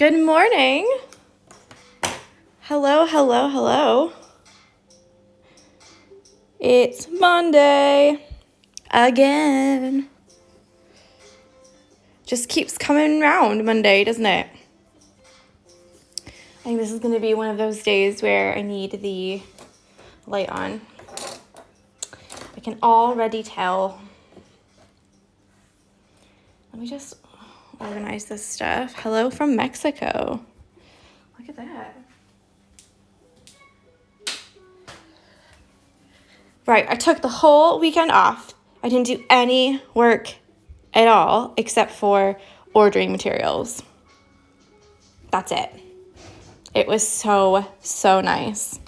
Good morning. Hello, hello, hello. It's Monday again. Just keeps coming round Monday, doesn't it? I think this is going to be one of those days where I need the light on. I can already tell. Let me just organize this stuff. Hello from Mexico. Look at that. Right, I took the whole weekend off. I didn't do any work at all except for ordering materials. That's it. It was so nice.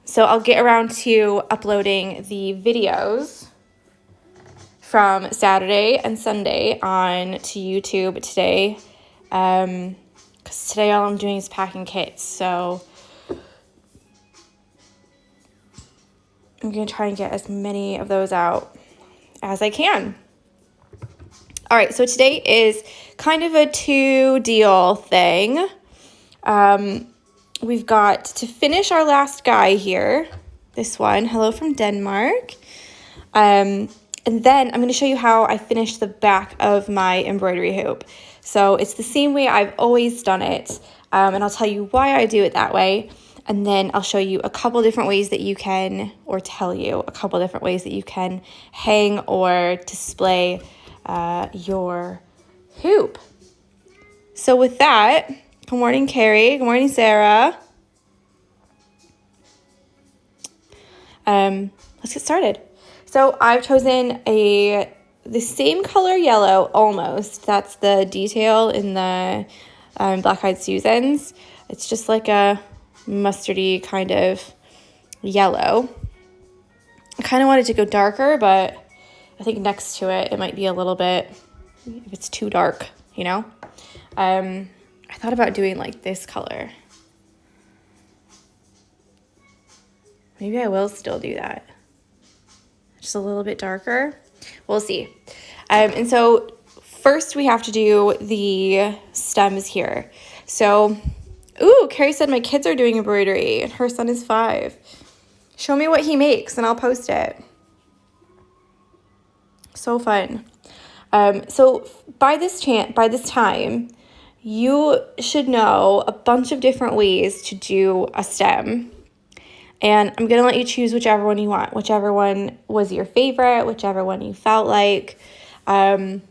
So I'll get around to uploading the videos from Saturday and Sunday on to YouTube today. Because today all I'm doing is packing kits. So I'm going to try and get as many of those out as I can. All right, so today is kind of a two-deal thing. We've got to finish our last guy here. This one, hello from Denmark. And then I'm going to show you how I finished the back of my embroidery hoop. So it's the same way I've always done it. And I'll tell you why I do it that way. And then I'll show you a couple different ways that you can, or tell you a couple different ways that you can hang or display your hoop. So with that, good morning, Carrie. Good morning, Sarah. Let's get started. So I've chosen the same color yellow almost. That's the detail in the Black Eyed Susans. It's just like a mustardy kind of yellow. I kind of wanted to go darker, but I think next to it, it might be a little bit, if it's too dark, you know? I thought about doing like this color. Maybe I will still do that. Just a little bit darker. We'll see. And so first we have to do the stems here. So, ooh, Carrie said my kids are doing embroidery and her son is 5. Show me what he makes and I'll post it. So fun. So by this time, you should know a bunch of different ways to do a stem. And I'm going to let you choose whichever one you want, whichever one was your favorite, whichever one you felt like. I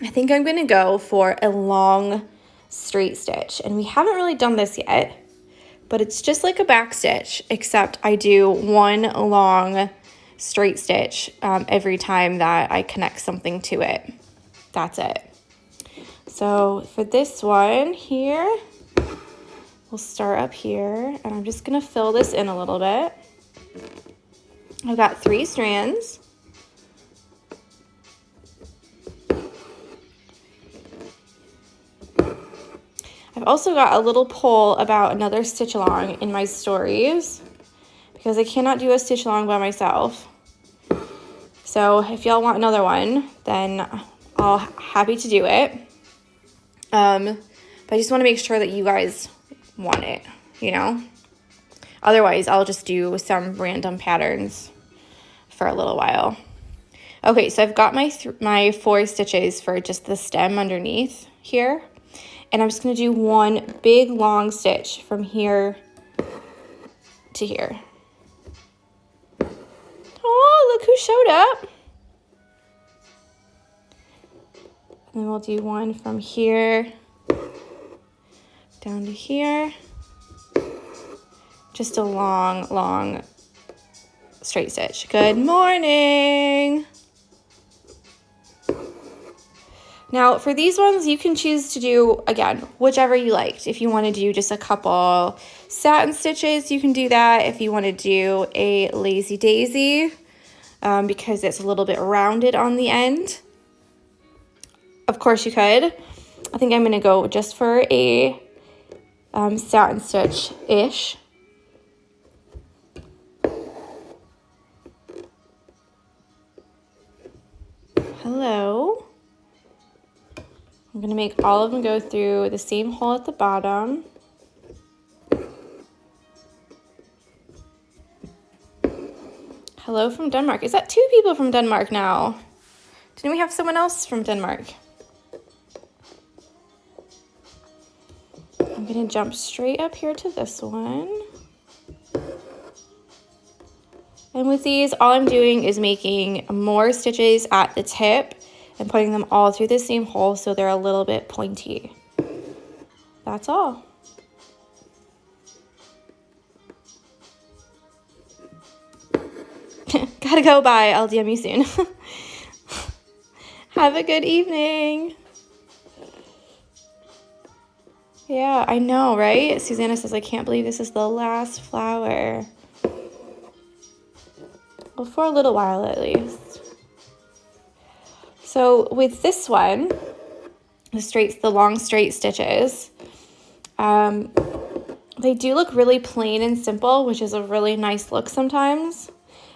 think I'm going to go for a long straight stitch. And we haven't really done this yet, but it's just like a back stitch, except I do one long straight stitch every time that I connect something to it. That's it. So for this one here, we'll start up here, and I'm just going to fill this in a little bit. I've got 3 strands. I've also got a little poll about another stitch along in my stories because I cannot do a stitch along by myself. So if y'all want another one, then I'll happy to do it. But I just want to make sure that you guys want it, you know? Otherwise, I'll just do some random patterns for a little while. Okay, so I've got my 4 stitches for just the stem underneath here. And I'm just going to do one big long stitch from here to here. Oh, look who showed up. And then we'll do one from here down to here. Just a long straight stitch. Good morning. Now, for these ones, you can choose to do, again, whichever you liked. If you want to do just a couple satin stitches, you can do that. If you want to do a lazy daisy, because it's a little bit rounded on the end, of course you could. I think I'm going to go just for a satin stitch-ish. Hello. I'm going to make all of them go through the same hole at the bottom. Hello from Denmark. Is that 2 people from Denmark now? Didn't we have someone else from Denmark? I'm going to jump straight up here to this one. And with these, all I'm doing is making more stitches at the tip and putting them all through the same hole so they're a little bit pointy. That's all. Gotta go, bye. I'll DM you soon. Have a good evening. Yeah, I know, right? Susanna says, I can't believe this is the last flower. Well, for a little while at least. So with this one, the long straight stitches, they do look really plain and simple, which is a really nice look sometimes,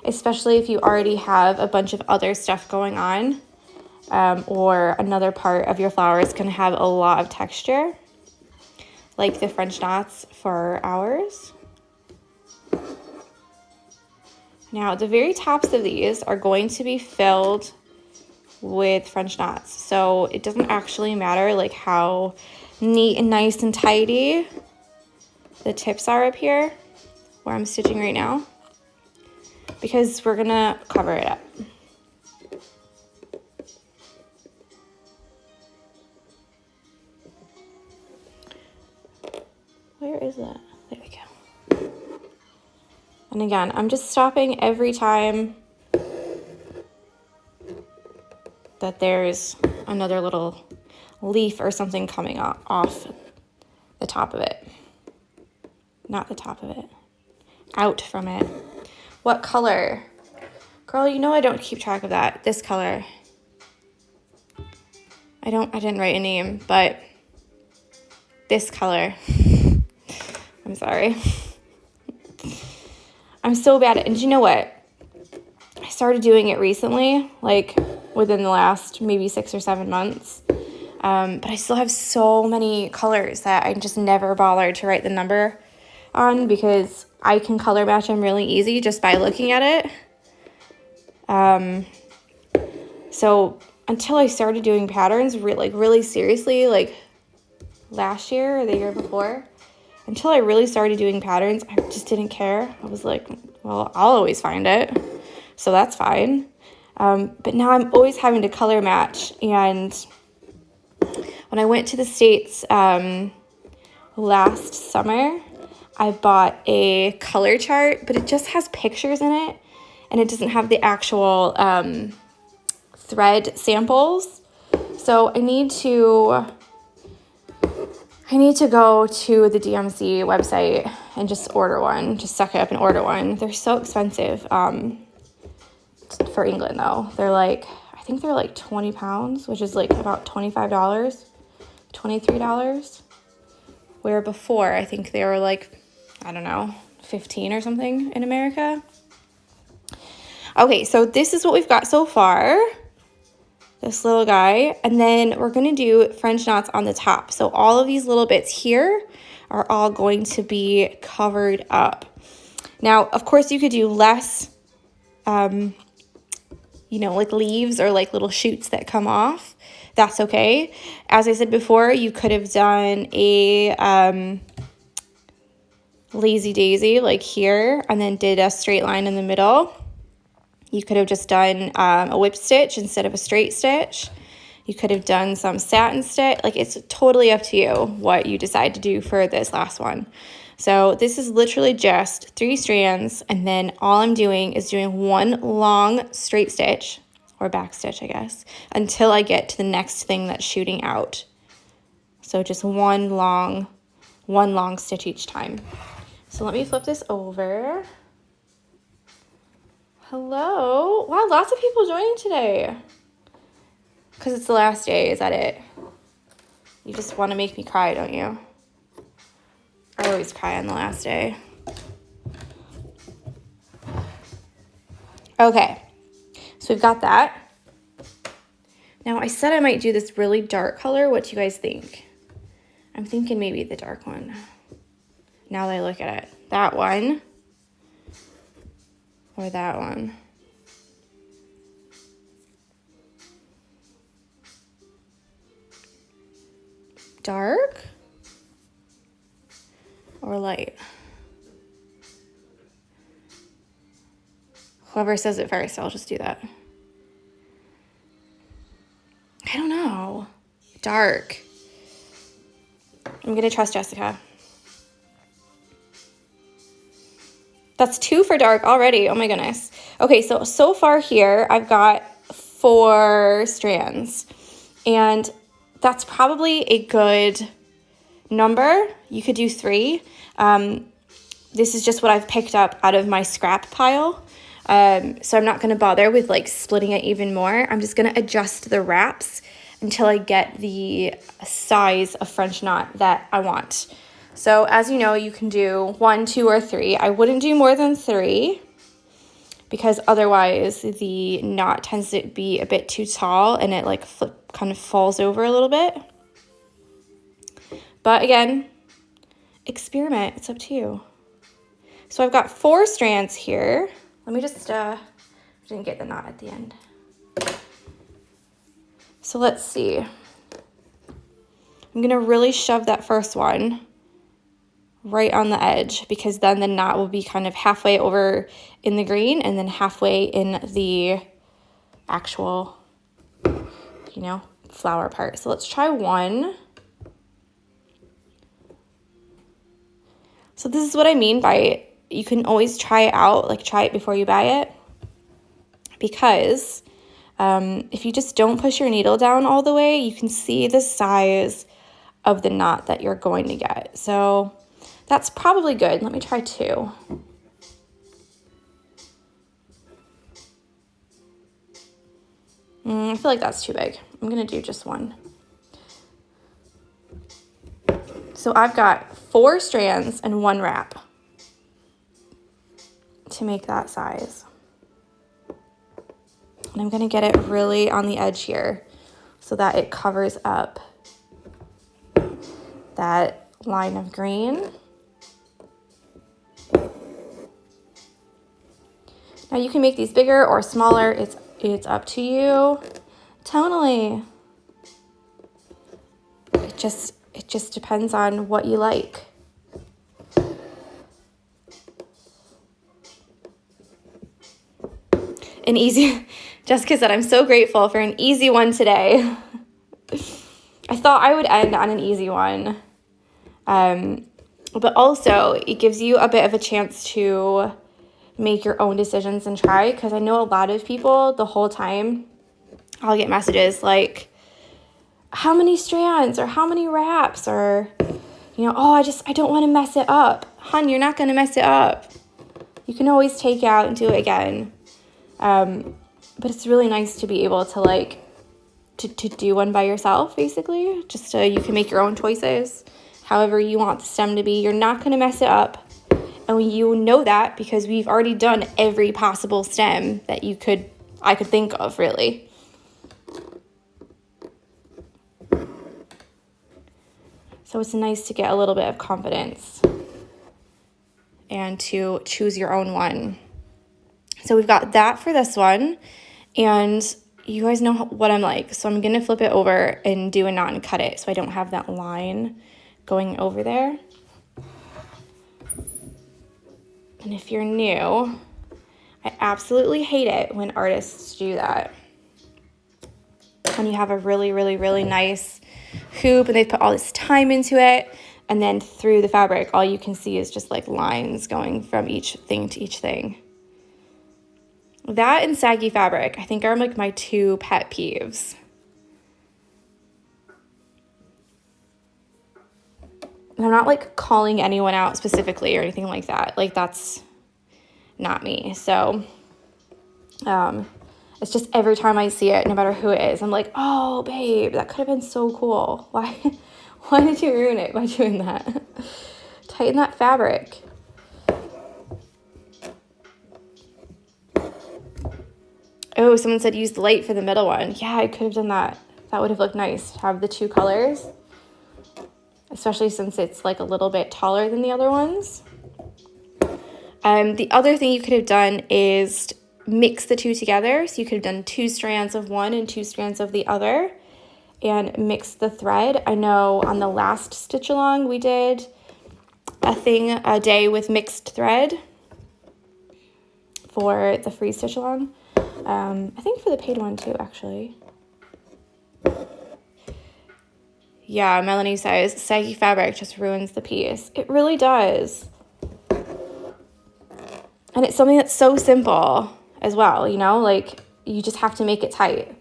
especially if you already have a bunch of other stuff going on, or another part of your flower is going to have a lot of texture, like the French knots for ours. Now, the very tops of these are going to be filled with French knots, so it doesn't actually matter like how neat and nice and tidy the tips are up here where I'm stitching right now, because we're gonna cover it up. Where is that? There we go. And again, I'm just stopping every time that there's another little leaf or something coming off the top of it. Not the top of it. Out from it. What color? Girl, you know I don't keep track of that. This color. I didn't write a name, but this color. I'm sorry. I'm so bad at it. And you know what? I started doing it recently, like within the last maybe 6 or 7 months. But I still have so many colors that I just never bothered to write the number on, because I can color match them really easy just by looking at it. So until I started doing patterns really seriously, like last year or the year before, until I really started doing patterns, I just didn't care. I was like, well, I'll always find it, so that's fine. But now I'm always having to color match. And when I went to the States last summer, I bought a color chart, but it just has pictures in it, and it doesn't have the actual thread samples. So I need to go to the DMC website and just order one, just suck it up and order one. They're so expensive for England though. I think they're like 20 pounds, which is like about $25, $23. Where before, I think they were like, I don't know, 15 or something in America. Okay, so this is what we've got so far. This little guy, and then we're going to do French knots on the top. So all of these little bits here are all going to be covered up. Now, of course, you could do less, like leaves or like little shoots that come off. That's okay. As I said before, you could have done a lazy daisy like here, and then did a straight line in the middle. You could have just done a whip stitch instead of a straight stitch. You could have done some satin stitch. Like, it's totally up to you what you decide to do for this last one. So this is literally just 3 strands, and then all I'm doing is doing one long straight stitch, or back stitch, I guess, until I get to the next thing that's shooting out. So just one long stitch each time. So let me flip this over. Hello. Wow, lots of people joining today. Because it's the last day, is that it? You just want to make me cry, don't you? I always cry on the last day. Okay, so we've got that. Now, I said I might do this really dark color. What do you guys think? I'm thinking maybe the dark one. Now that I look at it. That one. Or that one. Dark? Or light? Whoever says it first, I'll just do that. I don't know. Dark. I'm gonna trust Jessica. That's 2 for dark already. Oh my goodness. Okay, so far here, I've got 4 strands. And that's probably a good number. You could do 3. This is just what I've picked up out of my scrap pile. So I'm not going to bother with like splitting it even more. I'm just going to adjust the wraps until I get the size of French knot that I want. So as you know, you can do 1, 2, or 3. I wouldn't do more than 3 because otherwise the knot tends to be a bit too tall and it like kind of falls over a little bit. But again, experiment. It's up to you. So I've got 4 strands here. Let me just, didn't get the knot at the end. So let's see. I'm gonna really shove that first one right on the edge because then the knot will be kind of halfway over in the green and then halfway in the actual, you know, flower part. So let's try 1. So this is what I mean by you can always try it out, like try it before you buy it. Because if you just don't push your needle down all the way, you can see the size of the knot that you're going to get. So that's probably good. Let me try 2. I feel like that's too big. I'm gonna do just 1. So I've got 4 strands and 1 wrap to make that size. And I'm gonna get it really on the edge here so that it covers up that line of green. Now you can make these bigger or smaller. It's up to you. Tonally. It just depends on what you like. An easy, Jessica said, I'm so grateful for an easy one today. I thought I would end on an easy one. But also it gives you a bit of a chance to make your own decisions and try, because I know a lot of people the whole time I'll get messages like, how many strands or how many wraps or, you know, oh, I don't want to mess it up. Hun, you're not going to mess it up. You can always take out and do it again. But it's really nice to be able to like, to do one by yourself, basically, just so you can make your own choices, however you want the stem to be. You're not going to mess it up. And you know that because we've already done every possible stem that I could think of, really. So it's nice to get a little bit of confidence and to choose your own one. So we've got that for this one, and you guys know what I'm like. So I'm going to flip it over and do a knot and cut it so I don't have that line going over there. And if you're new, I absolutely hate it when artists do that. When you have a really, really, really nice hoop and they put all this time into it, and then through the fabric, all you can see is just like lines going from each thing to each thing. That and saggy fabric, I think, are like my 2 pet peeves. And I'm not like calling anyone out specifically or anything like that. Like, that's not me. So it's just every time I see it, no matter who it is, I'm like, oh, babe, that could have been so cool. Why did you ruin it by doing that? Tighten that fabric. Oh, someone said use the light for the middle one. Yeah, I could have done that. That would have looked nice to have the two colors, especially since it's like a little bit taller than the other ones. The other thing you could have done is mix the two together. So you could have done 2 strands of one and 2 strands of the other and mix the thread. I know on the last stitch along we did a day with mixed thread for the free stitch along. I think for the paid one too, actually. Yeah, Melanie says saggy fabric just ruins the piece. It really does. And it's something that's so simple as well, you know, like you just have to make it tight.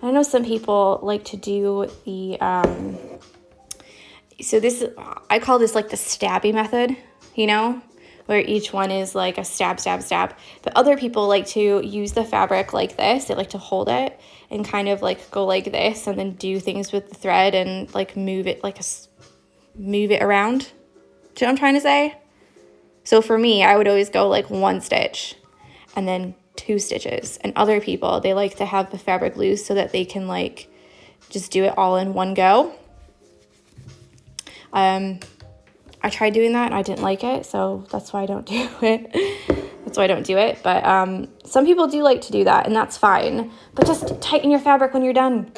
I know some people like to do the, so this, I call this like the stabby method, you know, where each one is like a stab, stab, stab. But other people like to use the fabric like this. They like to hold it and kind of like go like this and then do things with the thread and like move it move it around. Do you know what I'm trying to say? So for me, I would always go like 1 stitch and then 2 stitches. And other people, they like to have the fabric loose so that they can like just do it all in one go. I tried doing that and I didn't like it, so that's why I don't do it. That's why I don't do it. But some people do like to do that, and that's fine. But just tighten your fabric when you're done.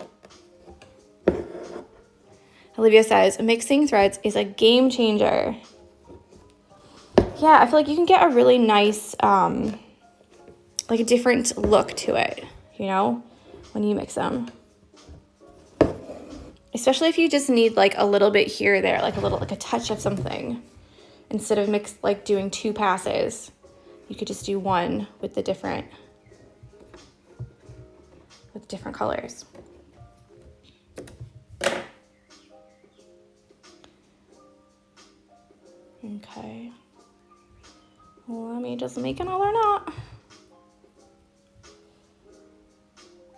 Olivia says, mixing threads is a game changer. Yeah, I feel like you can get a really nice, like a different look to it, you know, when you mix them. Especially if you just need like a little bit here or there, like a touch of something. Instead of doing 2 passes, you could just do 1 with the different colors. Okay. Well, let me just make another knot.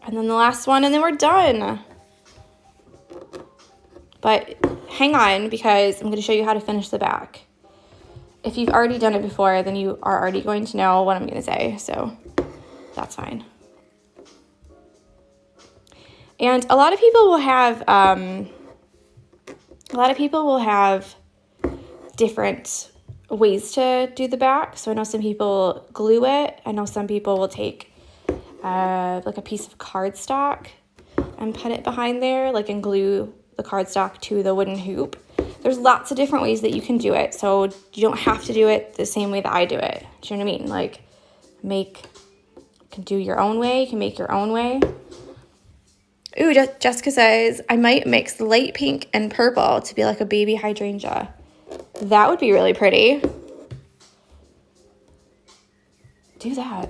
And then the last one, and then we're done. But hang on, because I'm going to show you how to finish the back. If you've already done it before, then you are already going to know what I'm going to say, so that's fine. And a lot of people will have different ways to do the back. So I know some people glue it. I know some people will take like a piece of cardstock and put it behind there, like and glue the cardstock to the wooden hoop. There's lots of different ways that you can do it, so you don't have to do it the same way that I do it. Do you know what I mean? Like, you can do your own way, you can make your own way. Ooh, Jessica says, I might mix light pink and purple to be like a baby hydrangea. That would be really pretty. Do that.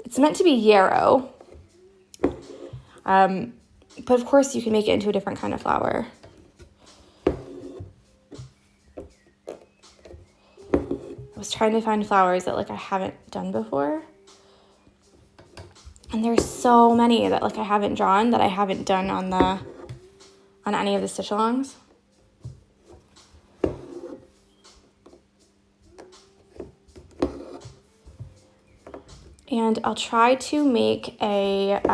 It's meant to be yarrow. But of course you can make it into a different kind of flower. I was trying to find flowers that like I haven't done before. And there's so many that like I haven't drawn that I haven't done on any of the stitch alongs. And I'll try to make a, do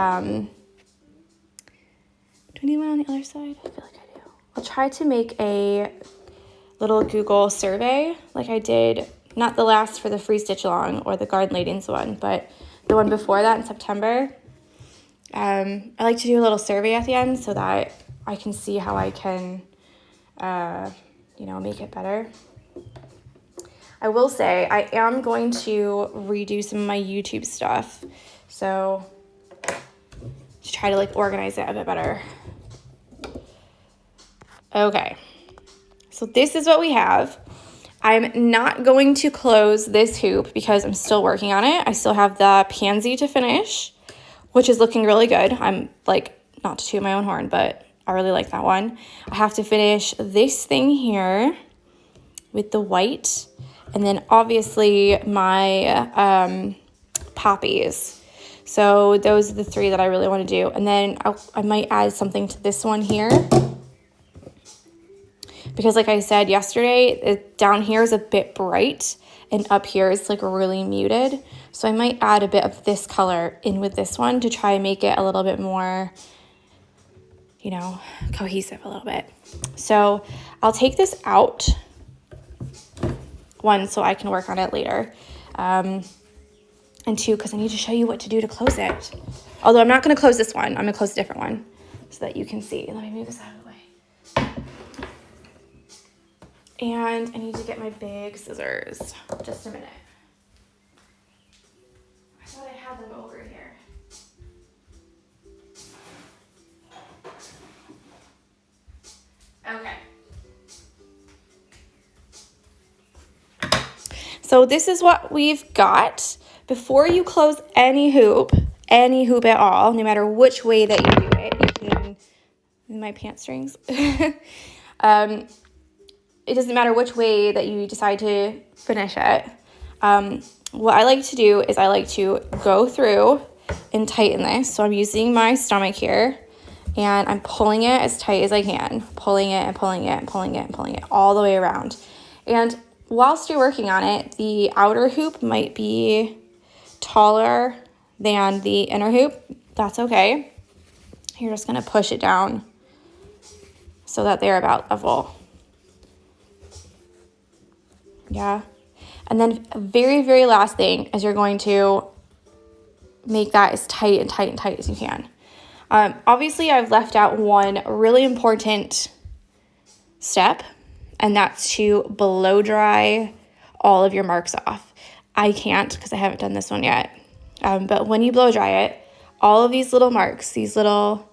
I need one on the other side? I feel like I do. I'll try to make a little Google survey like I did, not the last for the free stitch along or the Garden Ladies one, but the one before that in September. I like to do a little survey at the end so that I can see how I can, make it better. I will say I am going to redo some of my YouTube stuff, so to try to like organize it a bit better. Okay, so this is what we have. I'm not going to close this hoop because I'm still working on it. I still have the pansy to finish, which is looking really good. I'm like, not to toot my own horn, but I really like that one. I have to finish this thing here with the white. And then obviously my poppies. So those are the 3 that I really want to do. And then I might add something to this one here. Because like I said yesterday, down here is a bit bright and up here is like really muted. So I might add a bit of this color in with this one to try and make it a little bit more, you know, cohesive a little bit. So I'll take this out, 1, so I can work on it later. And 2, because I need to show you what to do to close it. Although I'm not going to close this one. I'm going to close a different one so that you can see. Let me move this out of the way. And I need to get my big scissors. Just a minute. I thought I had them over here. Okay. So this is what we've got. Before you close any hoop at all, no matter which way that you do it, you can, my pant strings. It doesn't matter which way that you decide to finish it. What I like to do is I like to go through and tighten this. So I'm using my stomach here and I'm pulling it as tight as I can, pulling it and pulling it and pulling it and pulling it all the way around. And whilst you're working on it, the outer hoop might be taller than the inner hoop. That's okay. You're just going to push it down so that they're about level. Yeah. And then very, very last thing is you're going to make that as tight and tight and tight as you can. Obviously, I've left out one really important step, and that's to blow dry all of your marks off. I can't because I haven't done this one yet. But when you blow dry it, all of these little marks, these little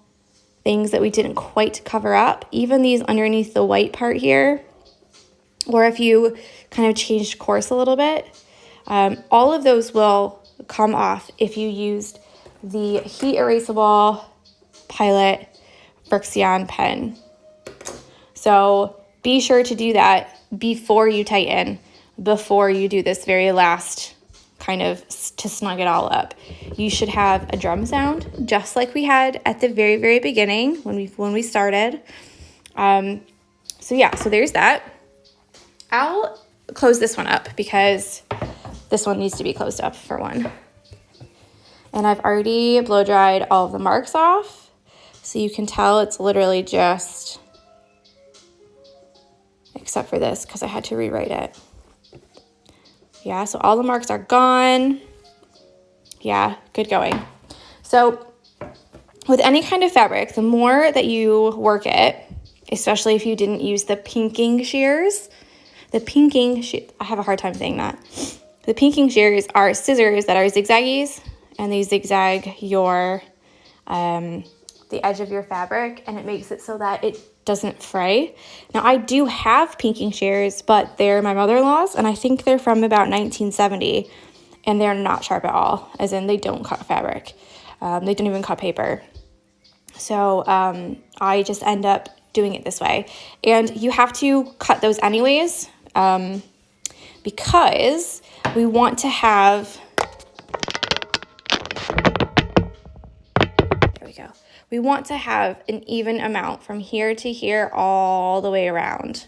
things that we didn't quite cover up, even these underneath the white part here, or if you kind of changed course a little bit, all of those will come off if you used the heat erasable Pilot Frixion pen. So be sure to do that before you tighten, before you do this very last kind of to snug it all up. You should have a drum sound just like we had at the very, very beginning when we started. So yeah, so there's that. I'll close this one up because this one needs to be closed up for one. And I've already blow dried all of the marks off. So you can tell it's literally just, except for this because I had to rewrite it. Yeah, so all the marks are gone. Yeah, good going. So with any kind of fabric, the more that you work it, especially if you didn't use the pinking shears, I have a hard time saying that. The pinking shears are scissors that are zigzaggies, and they zigzag your, the edge of your fabric, and it makes it so that it doesn't fray. Now, I do have pinking shears, but they're my mother-in-law's, and I think they're from about 1970, and they're not sharp at all, as in they don't cut fabric. They don't even cut paper. So I just end up doing it this way. And you have to cut those anyways, because we want to have, there we go. We want to have an even amount from here to here all the way around.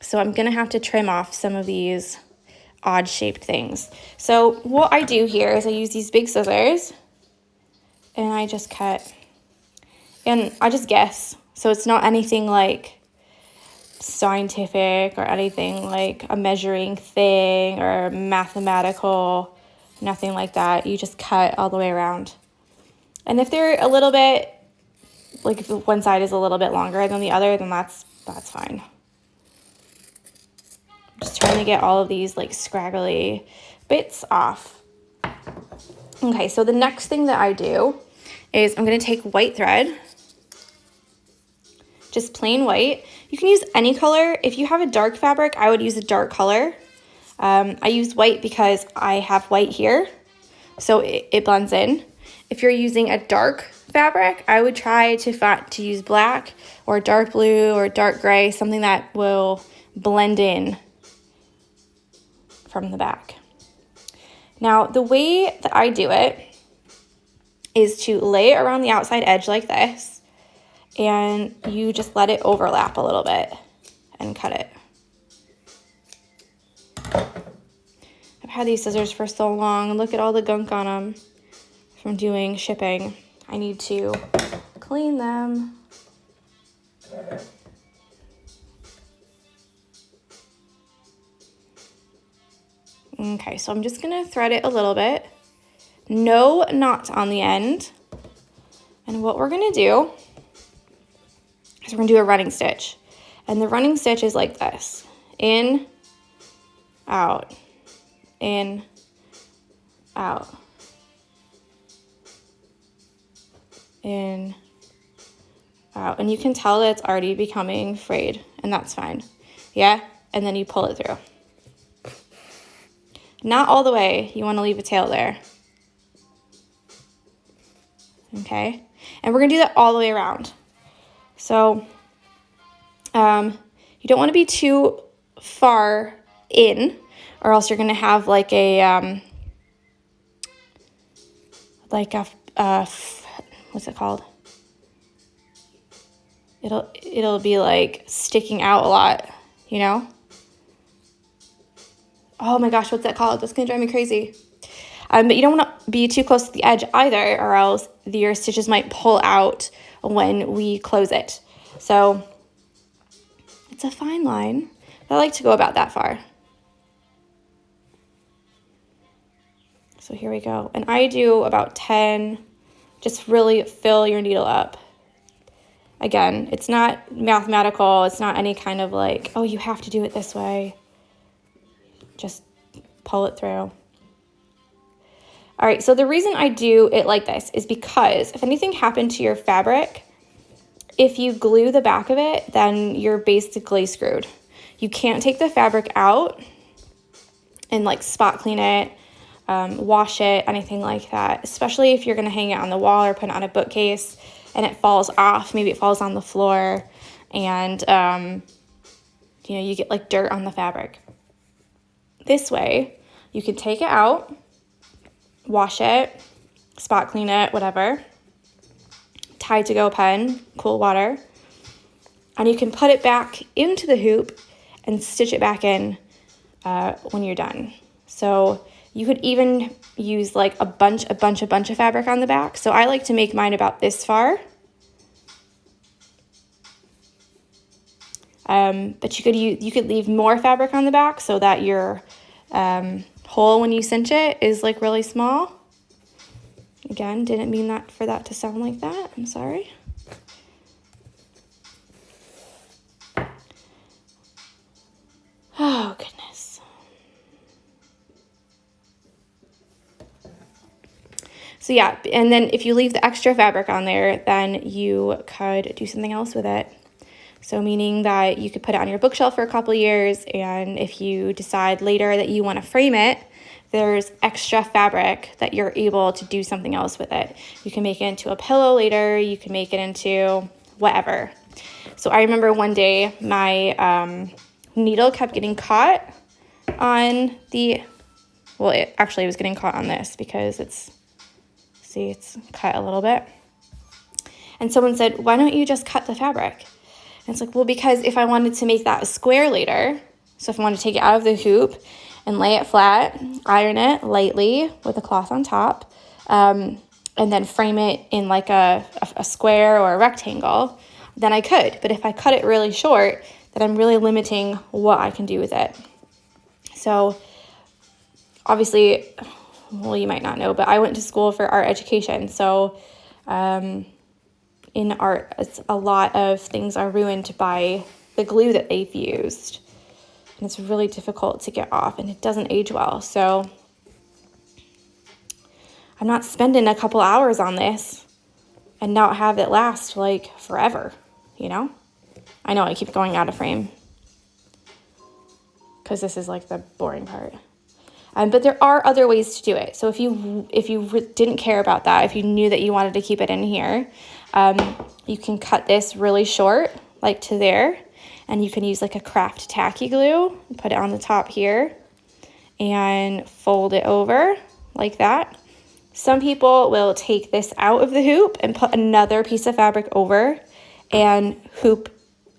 So I'm going to have to trim off some of these odd shaped things. So what I do here is I use these big scissors and I just cut, and I just guess. So it's not anything like scientific or anything like a measuring thing or mathematical, nothing like that. You just cut all the way around. And if they're a little bit, like if one side is a little bit longer than the other, then that's fine. Just trying to get all of these like scraggly bits off. Okay, so the next thing that I do is I'm going to take white thread, just plain white. You can use any color. If you have a dark fabric, I would use a dark color. I use white because I have white here, so it blends in. If you're using a dark fabric, I would try to use black or dark blue or dark gray, something that will blend in from the back. Now, the way that I do it is to lay it around the outside edge like this, and you just let it overlap a little bit and cut it. I've had these scissors for so long. Look at all the gunk on them from doing shipping. I need to clean them. Okay, so I'm just gonna thread it a little bit. No knots on the end. And what we're gonna do is we're gonna do a running stitch. And the running stitch is like this. In, out, in, out, in, out. And you can tell that it's already becoming frayed, and that's fine. Yeah? And then you pull it through. Not all the way. You want to leave a tail there. Okay? And we're going to do that all the way around. So, you don't want to be too far in, or else you're going to have like a, what's it called? It'll be like sticking out a lot, you know? Oh my gosh, what's that called? That's gonna drive me crazy. But you don't want to be too close to the edge either, or else your stitches might pull out when we close it. So it's a fine line, but I like to go about that far. So here we go. And I do about 10, just really fill your needle up. Again, it's not mathematical. It's not any kind of like, oh, you have to do it this way. Just pull it through. All right, so the reason I do it like this is because if anything happened to your fabric, if you glue the back of it, then you're basically screwed. You can't take the fabric out and like spot clean it, wash it, anything like that, especially if you're gonna hang it on the wall or put it on a bookcase and it falls off, maybe it falls on the floor, and you know, you get like dirt on the fabric. This way, you can take it out, wash it, spot clean it, whatever, Tide to Go pen, cool water, and you can put it back into the hoop and stitch it back in when you're done. So you could even use like a bunch of fabric on the back. So I like to make mine about this far. But you could leave more fabric on the back so that your hole when you cinch it is like really small. Again, didn't mean that for that to sound like that. I'm sorry. Oh, goodness. So yeah, and then if you leave the extra fabric on there, then you could do something else with it. So meaning that you could put it on your bookshelf for a couple years, and if you decide later that you want to frame it, there's extra fabric that you're able to do something else with it. You can make it into a pillow later, you can make it into whatever. So I remember one day my needle kept getting caught on the, well, it was getting caught on this because it's cut a little bit. And someone said, why don't you just cut the fabric? And it's like, well, because if I wanted to make that a square later, so if I wanted to take it out of the hoop and lay it flat, iron it lightly with a cloth on top, and then frame it in like a square or a rectangle, then I could. But if I cut it really short, then I'm really limiting what I can do with it. So obviously, well, you might not know, but I went to school for art education. So in art, a lot of things are ruined by the glue that they've used. And it's really difficult to get off, and it doesn't age well. So I'm not spending a couple hours on this and not have it last like forever, you know? I know I keep going out of frame because this is like the boring part. But there are other ways to do it. So if you didn't care about that, if you knew that you wanted to keep it in here, you can cut this really short, like to there, and you can use like a craft tacky glue, put it on the top here, and fold it over like that. Some people will take this out of the hoop and put another piece of fabric over and hoop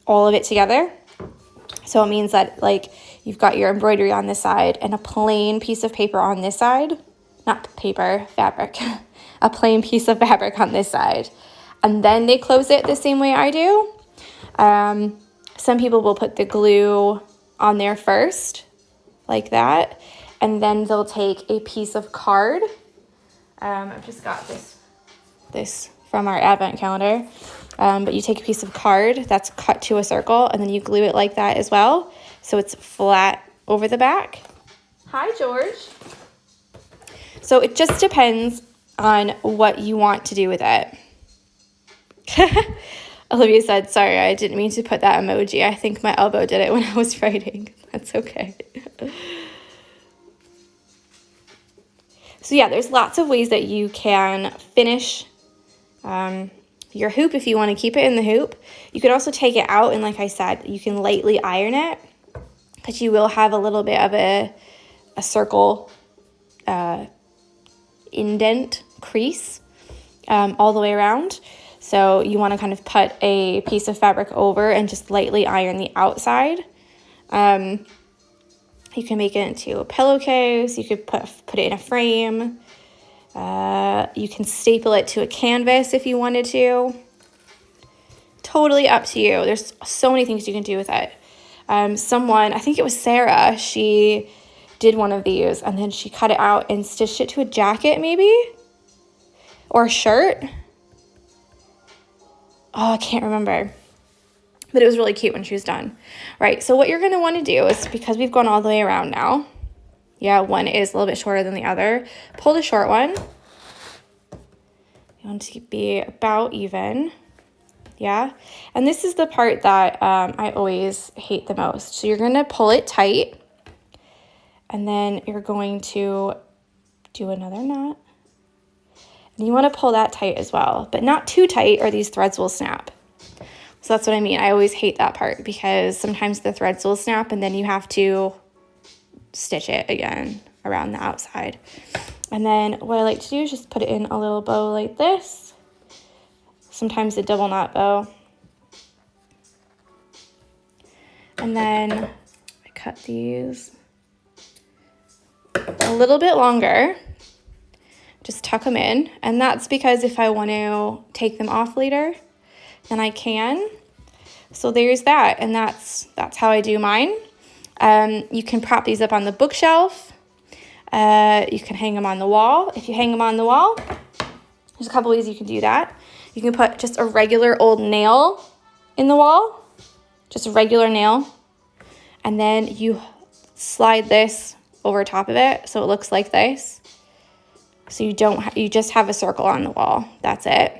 all of it together. So it means that like you've got your embroidery on this side and a plain piece of paper on this side. Not paper, fabric. A plain piece of fabric on this side. And then they close it the same way I do. Some people will put the glue on there first, like that. And then they'll take a piece of card. I've just got this from our advent calendar. But you take a piece of card that's cut to a circle and then you glue it like that as well. So it's flat over the back. Hi, George. So it just depends on what you want to do with it. Olivia said, sorry, I didn't mean to put that emoji. I think my elbow did it when I was writing. That's okay. So yeah, there's lots of ways that you can finish your hoop if you want to keep it in the hoop. You could also take it out and like I said, you can lightly iron it because you will have a little bit of a circle indent crease all the way around. So you want to kind of put a piece of fabric over and just lightly iron the outside. You can make it into a pillowcase. You could put it in a frame. You can staple it to a canvas if you wanted to. Totally up to you. There's so many things you can do with it. Someone, I think it was Sarah, she did one of these and then she cut it out and stitched it to a jacket maybe? Or a shirt? Oh, I can't remember. But it was really cute when she was done. Right, so what you're going to want to do is, because we've gone all the way around now, yeah, one is a little bit shorter than the other, pull the short one. You want to be about even, yeah? And this is the part that I always hate the most. So you're going to pull it tight, and then you're going to do another knot. And you want to pull that tight as well, but not too tight or these threads will snap. So that's what I mean. I always hate that part because sometimes the threads will snap and then you have to stitch it again around the outside. And then what I like to do is just put it in a little bow like this. Sometimes a double knot bow. And then I cut these a little bit longer. Just tuck them in, and that's because if I want to take them off later, then I can. So there's that, and that's how I do mine. You can prop these up on the bookshelf. You can hang them on the wall. If you hang them on the wall, there's a couple ways you can do that. You can put just a regular old nail in the wall, just a regular nail, and then you slide this over top of it so it looks like this. So you just have a circle on the wall. That's it.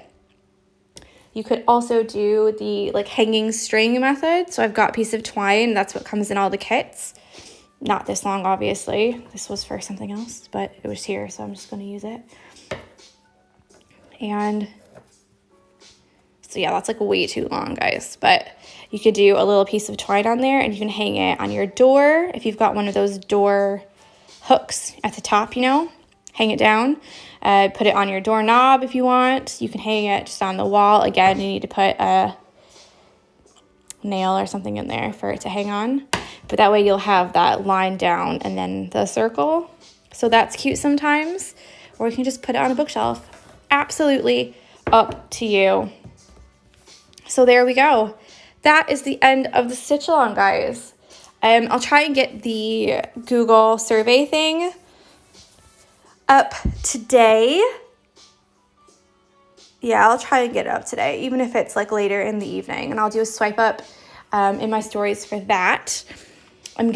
You could also do the like hanging string method. So I've got a piece of twine. That's what comes in all the kits. Not this long, obviously. This was for something else, but it was here, so I'm just going to use it. And so yeah, that's like way too long, guys. But you could do a little piece of twine on there and you can hang it on your door. If you've got one of those door hooks at the top, you know, hang it down. Put it on your doorknob if you want. You can hang it just on the wall. Again, you need to put a nail or something in there for it to hang on. But that way you'll have that line down and then the circle. So that's cute sometimes. Or you can just put it on a bookshelf. Absolutely up to you. So there we go. That is the end of the stitch along, guys. I'll try and get the Google survey thing up today. Yeah, I'll try and get it up today, even if it's like later in the evening. And I'll do a swipe up in my stories for that. I'm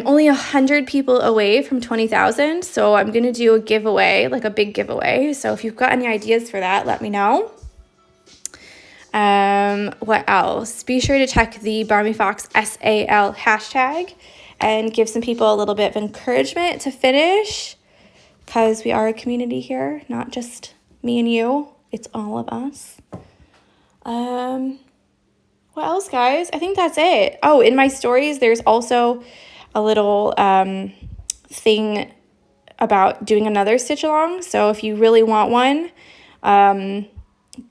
only 100 people away from 20,000. So I'm going to do a giveaway, like a big giveaway. So if you've got any ideas for that, let me know. What else? Be sure to check the Barmy Fox SAL hashtag and give some people a little bit of encouragement to finish, because we are a community here, not just me and you. It's all of us. What else, guys? I think that's it. Oh, in my stories, there's also a little thing about doing another stitch along. So if you really want one,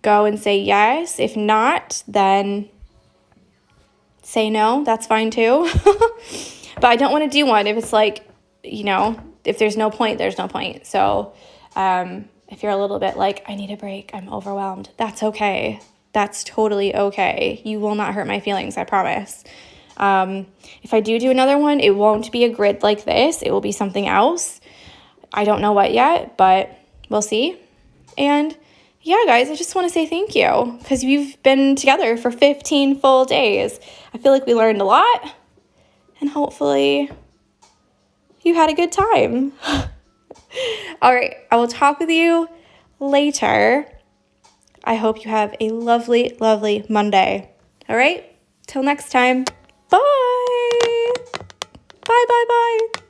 go and say yes. If not, then say no. That's fine too. But I don't want to do one if it's like, you know, if there's no point, there's no point. So if you're a little bit like, I need a break, I'm overwhelmed, that's okay. That's totally okay. You will not hurt my feelings, I promise. If I do another one, it won't be a grid like this. It will be something else. I don't know what yet, but we'll see. And yeah, guys, I just want to say thank you because we've been together for 15 full days. I feel like we learned a lot, and hopefully you had a good time. All right, I will talk with you later. I hope you have a lovely, lovely Monday. All right, till next time. Bye. Bye, bye, bye.